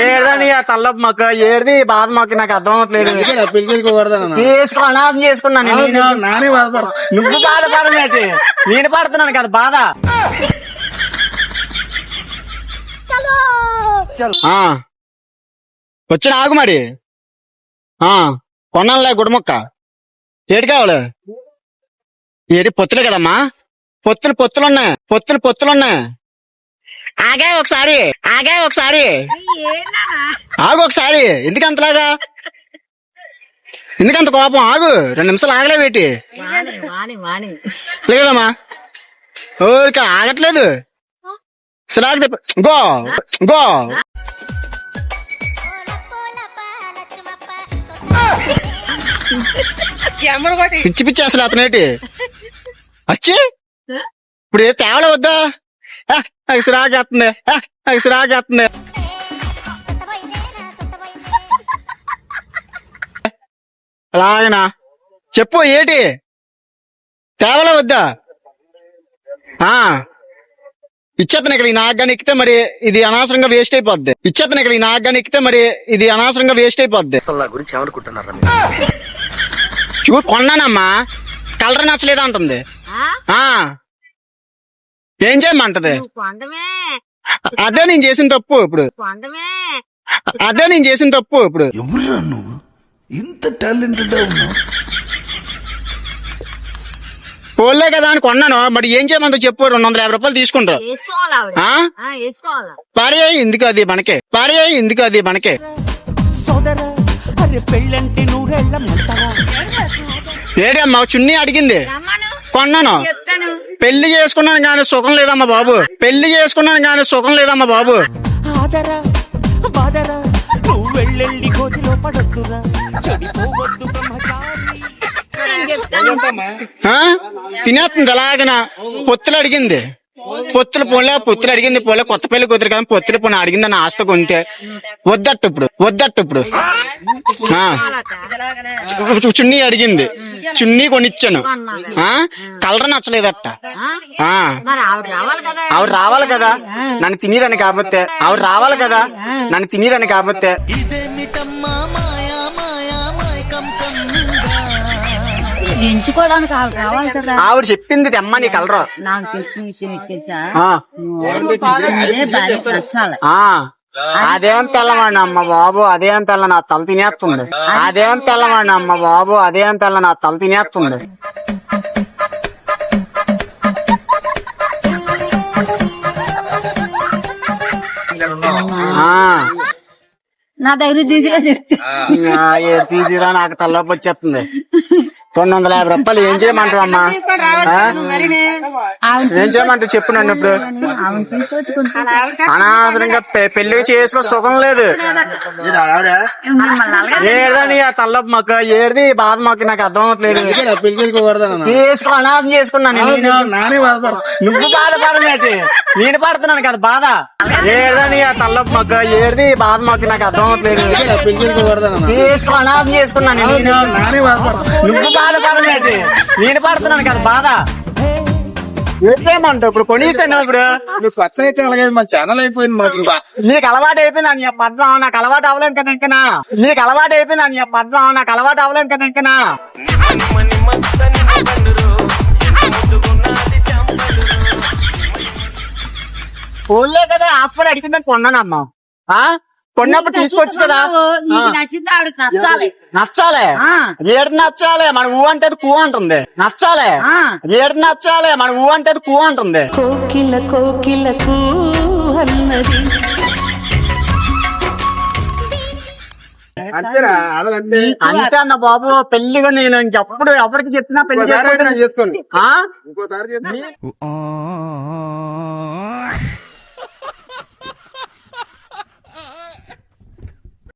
ఏడదని ఆ తల్లపు మొక్క ఏడిది బాధ మొక్క నాకు అర్థం అవట్లేదు. చేసుకో అనాథం చేసుకున్నాను. నానే బాధపడతా. నువ్వు బాధపడమేటి, నేను పడుతున్నాను కదా బాధ. వచ్చిన ఆగు మరి. కొన్నాళ్ళే గుడమొక్క ఏడు కావాలి. ఏడి పొత్తులు కదమ్మా, పొత్తులున్నాయి. ఆగా ఒకసారి ఆగు ఒకసారి. ఎందుకంతలాగా, ఎందుకంత కోపం? ఆగు 2 నిమిషాలు ఆగలేవేటి లేదమ్మా. ఓకే ఆగట్లేదు. సరే గో గో. పిచ్చి అసలు అతనేటి వచ్చి ఇప్పుడు ఏ తేవలే వద్దా? నాకు సిరాకేస్తుంది. అలాగనా చెప్పు, ఏటి తేవలే వద్దా? ఇచ్చేతను ఇక్కడ ఈ నాగ్గాని ఎక్కితే మరి ఇది అనవసరంగా వేస్ట్ అయిపోద్ది. చూడు కొన్నానమ్మా, కలర్ నచ్చలేదు అంటుంది. ఏం చేయమంటది? అదే నేను చేసిన తప్పు ఇప్పుడు. ఎవరురా నువ్వు ఇంత టాలెంటెడ్ ఉన్నావు? పోలే కదా అని కొన్నాను. మరి ఏం చేయమంటావు చెప్పు. 250 రూపాయలు తీసుకుంటావు. పాడేయి ఎందుకు అది మనకే. ఏడి అమ్మా చున్నీ అడిగింది, కొన్నాను. పెళ్లి చేసుకున్నాను కానీ సుఖం లేదమ్మా బాబు. తినేస్తుంది అలాగనా. పొత్తులు అడిగింది, పొత్తులు అడిగింది. కొత్త పెళ్లి కూతురు కదా, పొత్తులు పోనీ అడిగింది అని ఆస్త కొంటే వద్దట్టు ఇప్పుడు. చున్నీ అడిగింది, చున్నీ కొనిచ్చాను. కలర్ నచ్చలేదట. ఆవిడ రావాలి కదా నన్ను తినీరని కాకపోతే. ఎంచుకోవడానికి రావాలి కదా. ఆవిడ చెప్పింది తెమ్మ నీ కలరు. నాకు తెలిసిన విషయం తెలుసా? అదేం పిల్లవాడిని అమ్మ బాబు, అదేం పిల్ల నా తల తినేస్తుంది. నా దగ్గర తీసిరా నాకు తలలోపు వచ్చేస్తుంది. 250 రూపాయలు ఏం చేయమంటావు అమ్మా? ఏం చేయమంటావు చెప్పు నన్ను. ఇప్పుడు అనవసరంగా పెళ్లి చేసుకో సుఖం లేదు. ఏడదని ఆ తల్లపు మొక్క ఏడిది బాధ మొక్క నాకు అర్థం అవట్లేదు. చేసుకో అనాథం చేసుకున్నాను. నానే బాధపడతా. నువ్వు బాధపడమేటి, నేను పడుతున్నాను కదా బాధ. ఏడదని ఆ తల్లపు మొక్క ఏడిది బాధ మొక్క నాకు అర్థం అవట్లేదు. చేసుకో అనాథం చేసుకున్నాను. నానే బాధపడతా. నువ్వు బాధపడమేటి, నేను పడుతున్నాను కదా బాధ. ఏమంటావు ఇప్పుడు? కొనిస్తాను ఇప్పుడు. నువ్వు స్వచ్ఛ అయితే అలాగే మన ఛానల్ అయిపోయింది. మాకు నీకు అలవాటు అయిపోయింది అని పడ్డం, నాకు అలవాటు అవ్వలేదు కదా ఇంకనా. ఫోన్లే కదా హాస్పిటల్ అడిగిందని కొన్నానమ్మా. కొన్నప్పుడు తీసుకోవచ్చు కదా. నచ్చాలే ఏడు నచ్చాలే. మన ఊ అంటే కూ అంటుంది. ఏడు నచ్చాలే. మన ఊ అంటే కూ అంటుంది. అంతే అన్న బాబు. పెళ్లిగా నేను ఇంకెప్పుడు ఎవరికి చెప్పినా పెళ్లి చేసుకోండి. ఇంకోసారి